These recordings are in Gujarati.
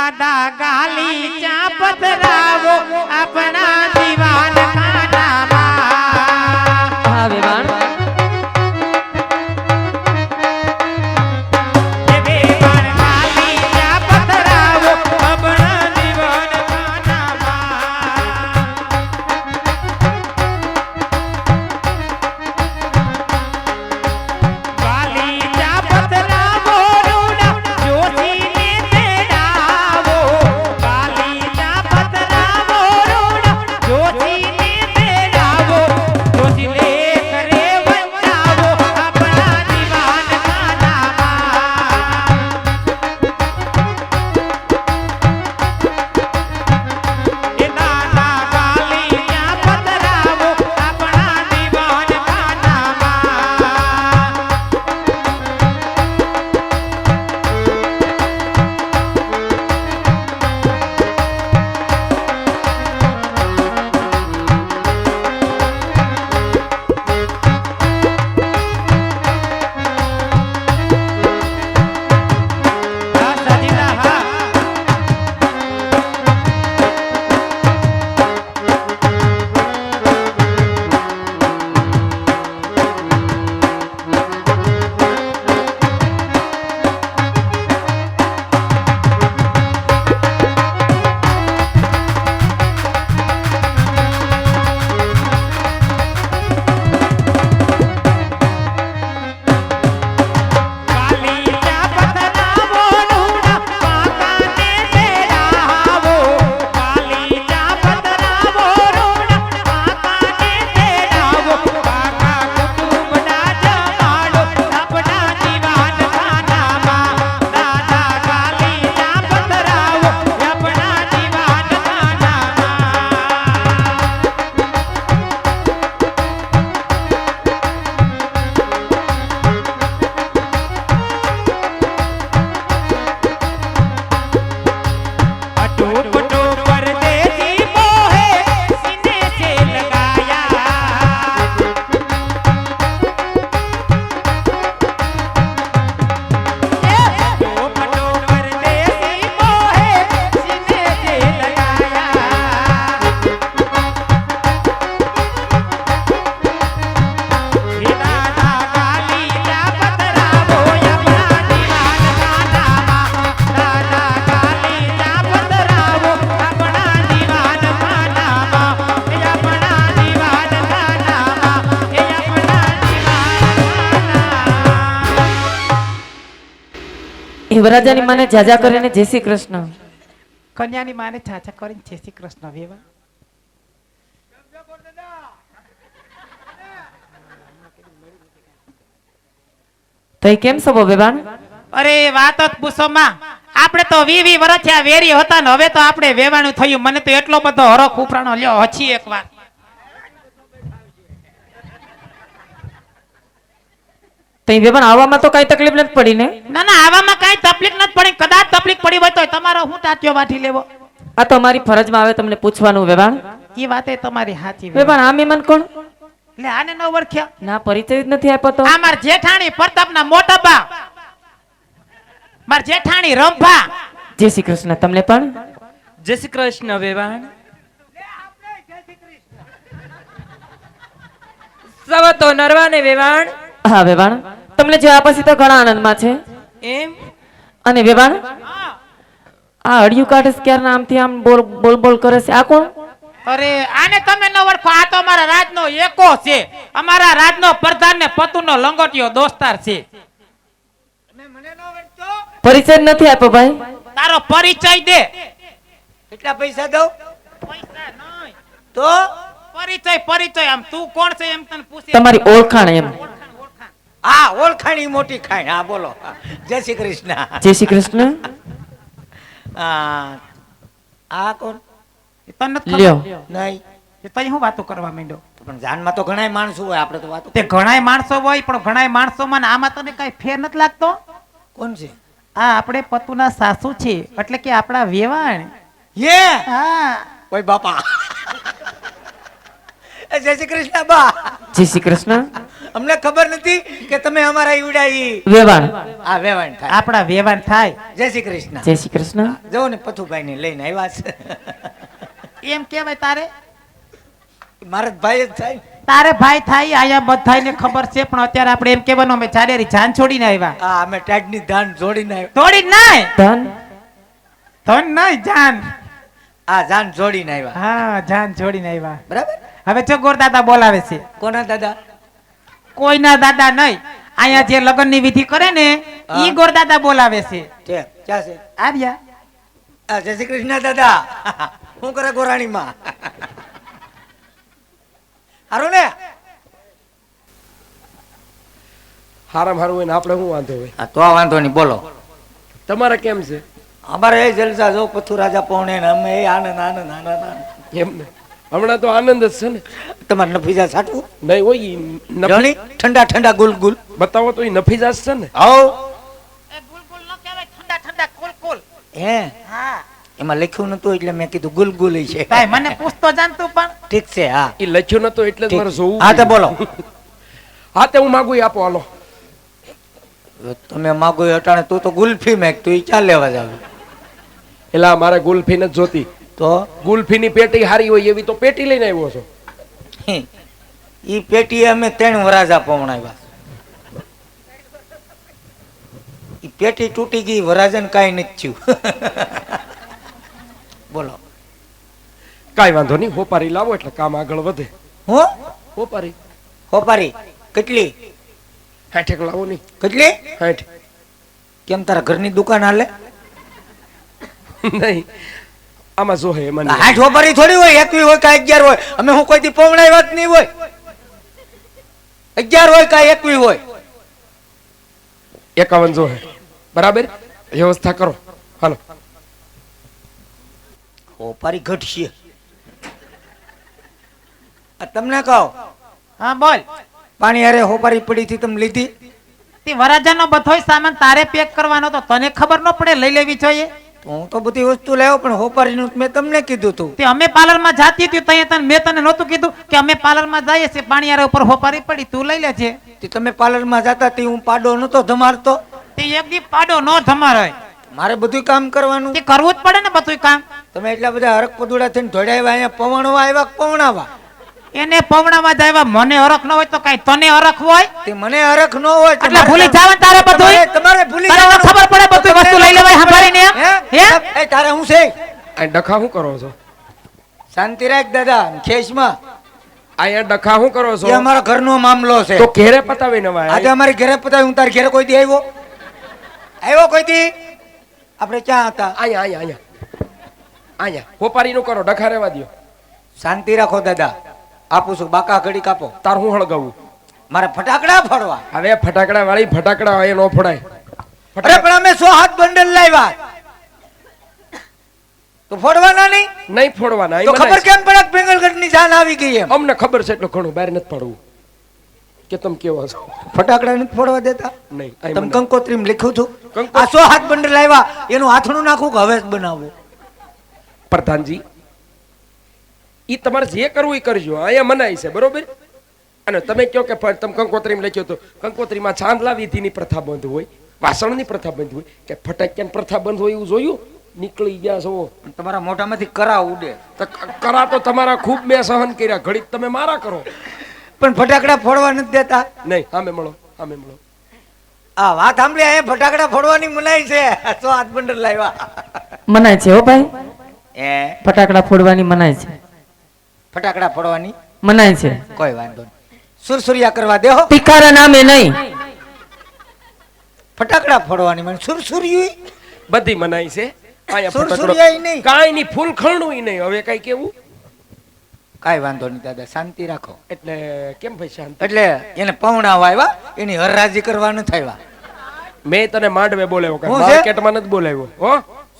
दादा गाली चा पधरावो अपना दीवान खाना હા વેવાણ વરરાજાની માને જાજા કરીને જય શ્રી કૃષ્ણ. કન્યાની માને ચાચા કરીને જય શ્રી કૃષ્ણ. વેવા તો એ કેમ છો વેવાણ? અરે વાત જ પૂછો માં. આપણે તો 20 વર્ષ થયા વેરી હતા ને હવે તો આપણે વેવાણું થયું. મને તો એટલો બધો હરખ ઉપરાણો લ્યો હછી એક વાર. તો એ વેવાણ આવવામાં તો કઈ તકલીફ નથી પડી ને? ના ના આવામાં કઈ તકલીફ નથી પડી. કદાચ તકલીફ પડી હોય તો તમારો હું તાત્યો વાઠી લેવો. આ તો અમારી ફરજમાં આવે તમને પૂછવાનું વેવાણ. એ વાતે તમારી સાચી. વેવાણ આ મહેમાન કોણ? એટલે આને ન ઓળખ્યા? ના પરિચય જ નથી આપ્યો તો. આ માર જેઠાણી પ્રતાપના મોટા બા. માર જેઠાણી રંભા. જય શ્રી કૃષ્ણ. તમને પણ જય શ્રી કૃષ્ણ વેવાણ. સવ તો નરવાને વેવાણ. હા વેવાણ તમને જોયા પછી તો ઘણા આનંદમાં છે એમ. અને વેવાણ આ અડિયું કાઢે ક્યારના આમથી આમ બોલ બોલ બોલ કરે છે આ કોણ? અરે આને તમે ન ઓળખો. આ તો અમારા રાજનો એકો છે. અમારા રાજનો પ્રધાન ને પતુનો લંગોટિયો દોસ્તાર છે. પરિચય નથી આપ્યો ભાઈ. તારો પરિચય દે. કેટલા પૈસા દઉં? પૈસા નહીં તો પરિચય આમ તું કોણ છે એમ તને પૂછે. તમારી ઓળખાણ એમ. હા ઓળખાણી મોટી ખાઈ. હા બોલો. જય શ્રી કૃષ્ણ. જય શ્રી કૃષ્ણ. આ કોણ? તને લ્યો નહીં તઈ હું વાતો કરવા માંડ્યો. પણ જાનમાં તો ઘણાય માણસો હોય. આપણે તો વાતો તે ઘણાય માણસો હોય પણ ઘણાય માણસોમાં ને આમાં તને કઈ ફેર નથી લાગતો? કોણ છે? આ આપણે પતુના સાસુ છે એટલે કે આપણા વેવાણ. હે હા ઓય બાપા. જય શ્રી કૃષ્ણ બા. જય શ્રી કૃષ્ણ. અમને ખબર નથી કે તમે અમારા ઈવડાઈ વેવાણ આ વેવાણ થાય. આપણા વેવાણ થાય જય શ્રી કૃષ્ણ. જય શ્રી કૃષ્ણ. જો ને પથુભાઈ ને લઈને આવ્યા છે. એમ કેવાય તારે મારા જ ભાઈ જ થાય. તારે ભાઈ થાય આયા બધાને ખબર છે પણ અત્યારે આપણે એમ કહેવાનું અમે ચારેરી જાન છોડીને આવ્યા હા અમે ટાઈટની ધાન જોડીને આવ્યા. થોડી નહીં ધન ધન નહીં જાન આ જાન જોડીને આવ્યા. હા જાન છોડીને આવ્યા બરાબર. હવે ચોગોર દાદા બોલાવે છે કોના દાદા? કોઈના દાદા નહીં અહીંયા જે લગ્નની વિધિ કરે ને હા. ઈ ગોર દાદા બોલાવે છે છે ક્યાં છે? આવ્યા આ જય શ્રી કૃષ્ણ દાદા. શું કરે ગોરાણીમાં? હારું ને? હારામ હારું હોય ને આપણે શું વાંધો હોય? હા, તો આ વાંધો નહીં બોલો. તમારે કેમ છે? અમારે એ જલસા જો પથુ રાજા પૌણે ને અમે એ આનંદ આનંદ આનંદ આનંદ. એમ ને હમણાં તો આનંદ જ છે ને. તમારે નફીજા સાટવું નહીં હોય ઈ જોણી? ઠંડા ઠંડા ગુલ ગુલ. બતાવો તો ઈ નફીજા જ છે ને. આવો એ ગુલગુલ ન કહેવાય ઠંડા ઠંડા કુલ કુલ હે હા એમાં લખ્યું નતું એટલે મેં કીધું ગુલ ગુલ છે. ભાઈ મને પૂછતો જાણતું પણ ઠીક છે. હા ઈ લખ્યું નતો એટલે જ મારે જોવું. હા તો બોલો. હા તે હું માગું ઈ આપો હાલો. તમે માગો એ અટાણે તું તો ગુલ્ફી મેક તું ઈ ચાલ લેવા જાવ એલા મારે ગુલ્ફી નથી જોતી. તો ગુલ્ફીની પેટી હારી હોય એવી તો પેટી લઈને આવ્યો છો. ઈ પેટી અમે 3 વરાજા પવણાવ્યા. ઈ પેટી તૂટી ગઈ વરાજન કાઈ નથી થયું. બોલો. કાંઈ વાંધો નહીં હોપારી લાવો એટલે કામ આગળ વધે. હું હોપારી હોપારી કેટલી 60 લાવો નહીં. કેટલી 60 કેમ તારા ઘરની દુકાન હાલે? નહીં આમાં જો હે મને 60 હોપારી થોડી હોય 21 હોય કા 11 હોય. અમે હું કોઈથી પવણાવ્યા જ નહીં હોય. 11 હોય કા 21 હોય. 51 જો હે બરાબર વ્યવસ્થા કરો હાલો. હોપારી ઘટશે. આ તમને કહો હા બોલ પાણી હારે હોપારી પડી થી તમે લીધી? તે વરાજાનો બધોય સામાન તારે પેક કરવાનો તો તને ખબર ન પડે લઈ લેવી જોઈએ તો હું તો બધી વસ્તુ લાવ્યો પણ હોપારીનું મેં તમને કીધું તું. તે અમે પાર્લરમાં જાતી હતી તઈએ તને મેં તને નહોતું કીધું કે અમે પાર્લરમાં જઈએ છીએ પાણીયારા ઉપર હોપારી પડી તું લઈ લેજે તે તમે પાર્લરમાં જતા તે હું પાડો નતો ધમારતો. તે એક દી પાડો નો ધમારાય મારે બધું કામ કરવાનું. તે કરવું જ પડે ને બધું કામ તમે એટલા બધા હરક પદુડા થઈને ધોડાવ્યા અહીંયા પવણવા આવ્યા કે પવણાવા? એને પવણામાં જાય મને હરખ ન હોય તો કઈ તને હરખ હોય તે મને હરખ ન હોય તો એટલે મારે ભૂલી જાવ તારે બધું તમારે ભૂલી તને જવાનું. ખબર પડે બધું વસ્તુ લઈ લેવાય સંભાળીને એમ? હે? હે? એ તારે હું છે? આ ડખા શું કરો છો? શાંતિ રાખ દાદા ખેસમાં. અહીંયા ડખા શું કરો એ છો? અમારા ઘરનો મામલો છે. તો ઘેરે પતાવીને આજે વાય. અમારી ઘરે પતાવી હું તાર ઘરે કોઈ દી આવ્યો? આવ્યો કોઈ દી? આપણે ક્યાં હતા? અહીંયા અહીંયા અહીંયા અહીંયા હોપારીનું કરો ડખા રહેવા દ્યો. શાંતિ રાખો દાદા. આપું છું બાકા ઘડી કાપો. તાર હું હળગાવું? મારે ફટાકડા ફોડવા. હવે ફટાકડા વાળી ફટાકડા હોય નો ફોડાય. અરે પણ અમે 107 બંડલ લાવ્યા તો ફોડવાના નહીં? નહીં ફોડવાના. તો ખબર કેમ પડે કે બેંગલગઢની જાન આવી ગઈ એમ? અમને ખબર છે એટલું ઘણું બહાર નથી પાડવું કે તમે કેવા છો. ફટાકડા નથી ફોડવા દેતા? નહીં અહીં તમે મને- કંકોત્રીમાં લખ્યું છું કંકો- આ 107 બંડલ લાવ્યા એનું હાથણું નાખું કે હવે જ બનાવવું? પ્રધાનજી ઈ તમારે જે કરવું એ કરજો. અહીંયા મનાય છે બરોબર. અને તમે કહો કે તમે કંકોત્રીમાં લખ્યો તો કંકોત્રીમાં ચાંદલા વિધિની પ્રથા બંધ હોય, વાસણની પ્રથા બંધ હોય કે ફટાકિયાની પ્રથા બંધ હોય એવું જોયું? નીકળી ગયા છો તમારા મોઢામાંથી કરા ઉડે. તો કરા તો તમારા ખૂબ મેં સહન કર્યા. ઘડીક તમે મારા કરો. પણ ફટાકડા ફોડવા નથી દેતા. નહીં સામે મળો સામે મળો. આ વાત સાંભળી અહીંયા ફટાકડા ફોડવાની મનાઈ છે. 107 બંડલ લાવ્યા. મનાય છે હો ભાઈ. એ ફટાકડા ફોડવાની મનાય છે. ફટાકડા ફોડવાની મનાય છે. કોઈ વાંધો નહીં. સુરસુરિયા કરવા દેહો. તીખારા નામે નહીં. ફટાકડા ફોડવાની મને સુરસુરિયું બધી મનાય છે. અહીંયા સુરસુરિયાય નહીં. કાંઈ નહીં. ફૂલ ખરણું નહીં. હવે કઈ કેવું? કાઈ વાંધો નહીં દાદા શાંતિ રાખો. એટલે કેમ ભાઈ શાંત? એટલે એને પવણાવા આવ્યા એની હરરાજી કરવા ન થયા. મેં તને માંડવે બોલાવ્યો કે હું છે? માર્કેટમાં નથી બોલાવ્યો હો.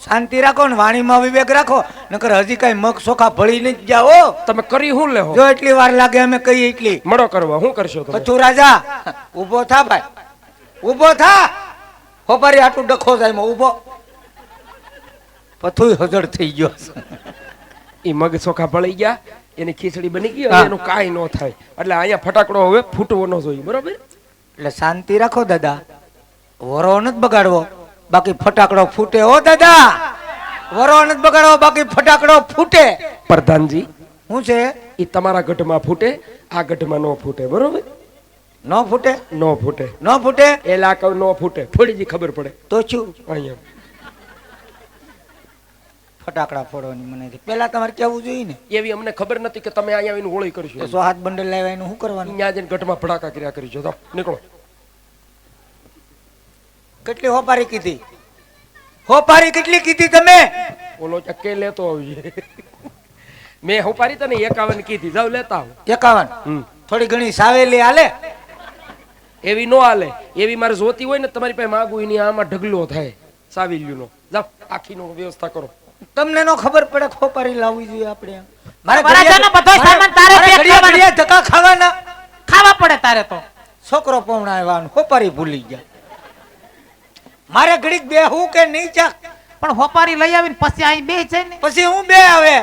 શાંતિ રાખો ને વાણીમાં વિવેક રાખો નકર હજી કઈ મગ સોખા ભળી નથી જાઓ. તમે કરી શું લેહો? જો એટલી વાર લાગે અમે કહીએ એટલી. મળો કરવા શું કરશો તમે? પછું રાજા ઊભો થા ભાઈ, ઊભો થા. હોપારી આટલું ડખો જાય એમાં ઊભો. પથુય હજળ થઈ ગયો. ઈ મગ ચોખા ભળી ગયા એની ખીચડી બની ગઈ હવે એનું કાંઈ ન થાય એટલે અહીંયા ફટાકડો હવે ફૂટવો ન જોઈએ બરોબર એટલે શાંતિ રાખો દાદા, વરો નથી બગાડવો, બાકી ફટાકડો ફૂટે. ઓ દાદા, વરો નથી બગાડવો, બાકી ફટાકડો ફૂટે. પ્રધાનજી શું છે? એ તમારા ગઢમાં ફૂટે, આ ગઢમાં ન ફૂટે બરોબર ન ફૂટે? ન ફૂટે. ન ફૂટે એ લાકવ ન ફૂટે, થોડી જી ખબર પડે તો શું? અહીંયા ફટાકડા ફોડવાની મને છે. પેલા તમારે કેવું જોઈએ ને, એવી અમને ખબર નથી કે તમે અહીંયા આવીને હોળી કરશો. 107 બંડલ લાવ્યા એનું શું કરવાનું? ત્યાં જઈને ગઢમાં ફટાકા કર્યા કરીશો. જાઓ નીકળો. કેટલી હોપારી કીધી? હોપારી કેટલી કીધી તમે? ઓલો ચક્કે લેતો આવજે. મેં હોપારી તને 51 કીધી, જાવ લેતા આવો. 51. થોડી ઘણી સાવેલી હાલે? એવી નો હાલે, એવી મારે જોતી હોય ને તમારી પાસે માગું એની આમાં ઢગલો થાય સાવિલ્યુનો. જાઓ આખીનો વ્યવસ્થા કરો. તમને નો ખબર પડે ખોપારી લાવવી જોઈએ આપણે? મારે વરાજાનો બધો સામાન તારે પેક કરવાનો. ઘડિયા ધક્કા ખાવાના. ખાવા પડે તારે તો. છોકરો પમણા આવ્યા ખોપારી ભૂલી ગયા. મારે ઘડીક બેહું કે નહીં ચાક? પણ હોપારી લઈ આવીને પછી અહીં બે છે ને. પછી હું બે આવે